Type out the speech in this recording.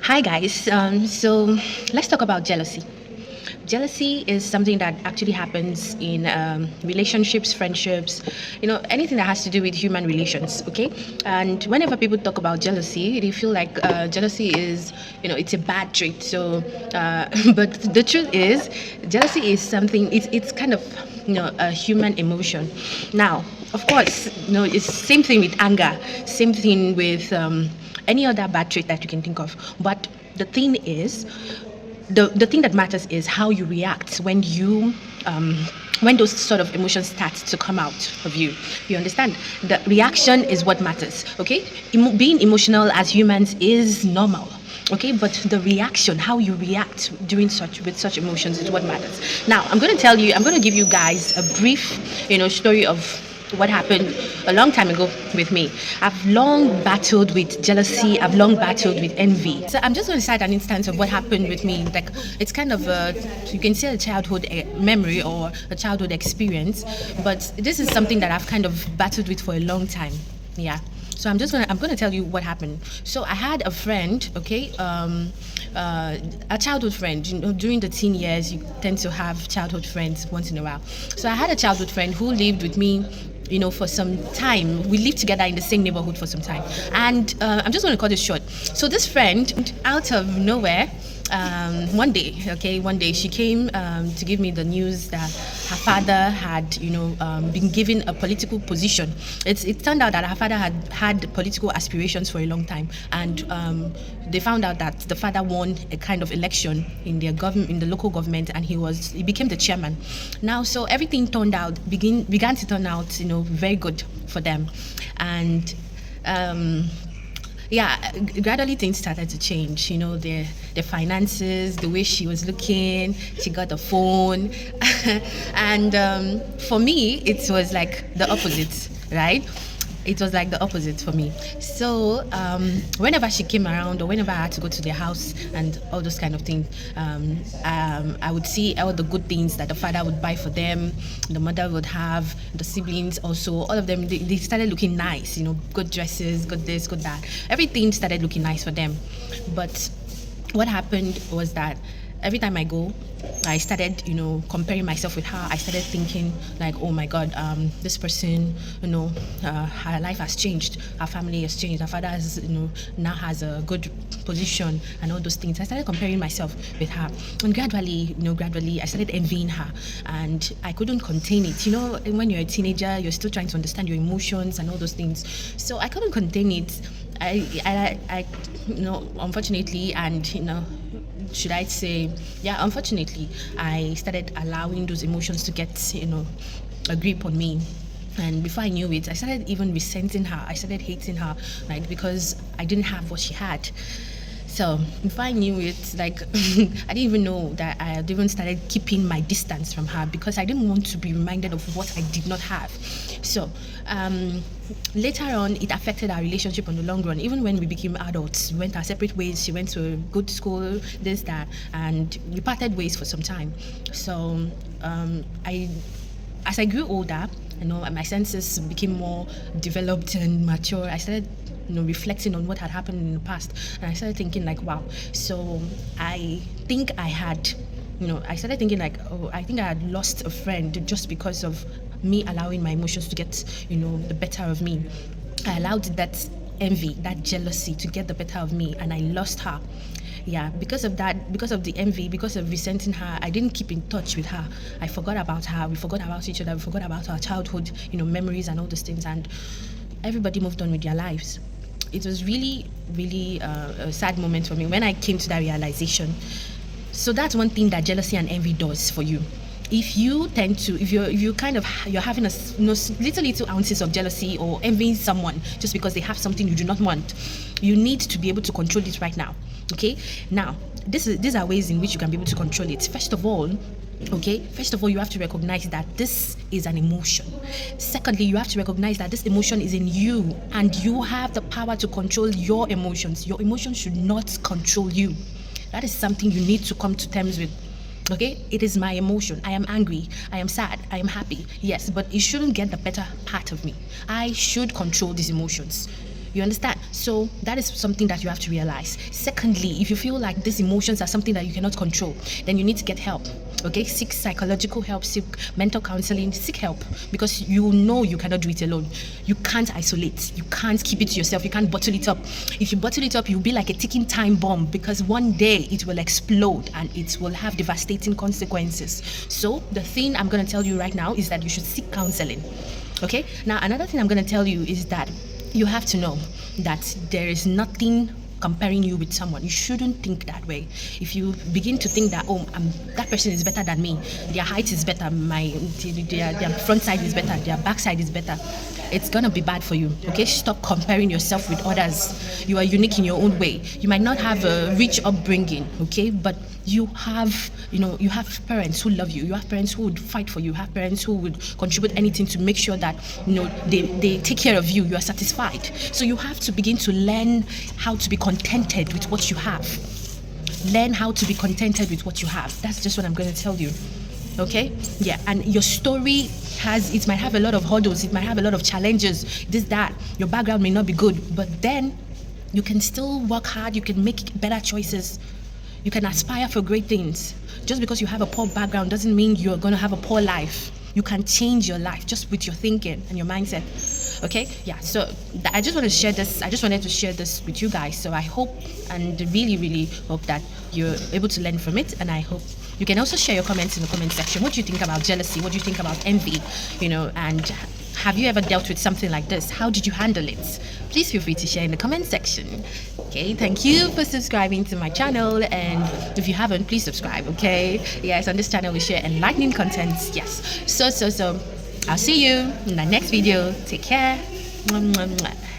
Hi, guys. So let's talk about jealousy. Jealousy is something that actually happens in relationships, friendships, anything that has to do with human relations, okay? And whenever people talk about jealousy, they feel like jealousy is, it's a bad trait. So, but the truth is, jealousy is something, it's kind of, a human emotion. Now, of course, it's same thing with anger, same thing with any other bad trait that you can think of. But the thing is, the thing that matters is how you react when those sort of emotions start to come out of you. You understand? The reaction is what matters. Okay, being emotional as humans is normal. Okay, but the reaction, how you react during such emotions, is what matters. Now, I'm going to give you guys a brief, story of what happened a long time ago with me. I've long battled with jealousy. I've long battled with envy. So I'm just going to cite an instance of what happened with me. Like, it's kind of you can say a childhood memory or a childhood experience, but this is something that I've kind of battled with for a long time. Yeah. So I'm going to tell you what happened. So I had a friend, okay, a childhood friend. During the teen years, you tend to have childhood friends once in a while. So I had a childhood friend who lived with me, for some time. We lived together in the same neighborhood for some time. And I'm just going to cut it short. So this friend, out of nowhere, one day she came to give me the news that her father had, been given a political position. It turned out that her father had political aspirations for a long time, and they found out that the father won a kind of election in the local government, and he became the chairman. Now, so everything began to turn out, very good for them, and. Gradually things started to change. The finances, the way she was looking. She got a phone, and for me, it was like the opposite, right? It was like the opposite for me. So whenever she came around, or whenever I had to go to their house and all those kind of things, I would see all the good things that the father would buy for them, the mother would have, the siblings also. All of them, they started looking nice. Good dresses, good this, good that. Everything started looking nice for them. But what happened was that every time I go, I started, comparing myself with her. I started thinking like, oh my God, this person, her life has changed. Her family has changed. Her father has, now has a good position and all those things. I started comparing myself with her. And gradually, I started envying her. And I couldn't contain it. When you're a teenager, you're still trying to understand your emotions and all those things. So I couldn't contain it. I unfortunately, and, should I say, unfortunately, I started allowing those emotions to get, a grip on me. And before I knew it, I started even resenting her. I started hating her, like, because I didn't have what she had. So before I knew it, like, I didn't even know that I had even started keeping my distance from her because I didn't want to be reminded of what I did not have. So later on, it affected our relationship on the long run. Even when we became adults, we went our separate ways. She went to a good school, this, that, and we parted ways for some time. So as I grew older, my senses became more developed and mature. I started reflecting on what had happened in the past, and I started thinking like, wow, so I think I had, I started thinking like, oh, I think I had lost a friend just because of me allowing my emotions to get, the better of me. I allowed that envy, that jealousy to get the better of me, and I lost her. Yeah, because of that, because of the envy, because of resenting her, I didn't keep in touch with her. I forgot about her. We forgot about each other. We forgot about our childhood, memories and all those things, and everybody moved on with their lives. It was really, really a sad moment for me when I came to that realization. So that's one thing that jealousy and envy does for you. If you're having little ounces of jealousy or envying someone just because they have something you do not want, you need to be able to control it right now. Okay? Now, these are ways in which you can be able to control it. First of all, you have to recognize that this is an emotion. Secondly, you have to recognize that this emotion is in you, and you have the power to control your emotions. Your emotions should not control you. That is something you need to come to terms with. Okay, it is my emotion. I am angry, I am sad, I am happy. Yes, but it shouldn't get the better part of me. I should control these emotions. You understand? So that is something that you have to realize. Secondly, if you feel like these emotions are something that you cannot control, then you need to get help. Okay, seek psychological help, seek mental counseling, seek help, because you know you cannot do it alone. You can't isolate, you can't keep it to yourself, you can't bottle it up. If you bottle it up, you'll be like a ticking time bomb, because one day it will explode and it will have devastating consequences. So the thing I'm going to tell you right now is that you should seek counseling. Okay, now another thing I'm going to tell you is that you have to know that there is nothing comparing you with someone. You shouldn't think that way. If you begin to think that, that person is better than me, their height is better, their front side is better, their back side is better, it's gonna be bad for you. Okay, stop comparing yourself with others. You are unique in your own way. You might not have a rich upbringing, okay, but you have parents who love you. You have parents who would fight for you. You have parents who would contribute anything to make sure that they take care of you. You are satisfied. So you have to begin to learn how to be contented with what you have. Learn how to be contented with what you have. That's just what I'm going to tell you. Okay? Yeah, and your story might have a lot of hurdles, it might have a lot of challenges, that. Your background may not be good, but then you can still work hard, you can make better choices, you can aspire for great things. Just because you have a poor background doesn't mean you're going to have a poor life. You can change your life just with your thinking and your mindset. Okay, yeah, so I just wanted to share this with you guys. So I hope and really, really hope that you're able to learn from it. And I hope you can also share your comments in the comment section. What do you think about jealousy? What do you think about envy? And have you ever dealt with something like this? How did you handle it? Please feel free to share in the comment section. Okay, thank you for subscribing to my channel, and if you haven't, please subscribe. Okay, yes, on this channel we share enlightening content. Yes, so I'll see you in the next video. Take care. Mwah, mwah, mwah.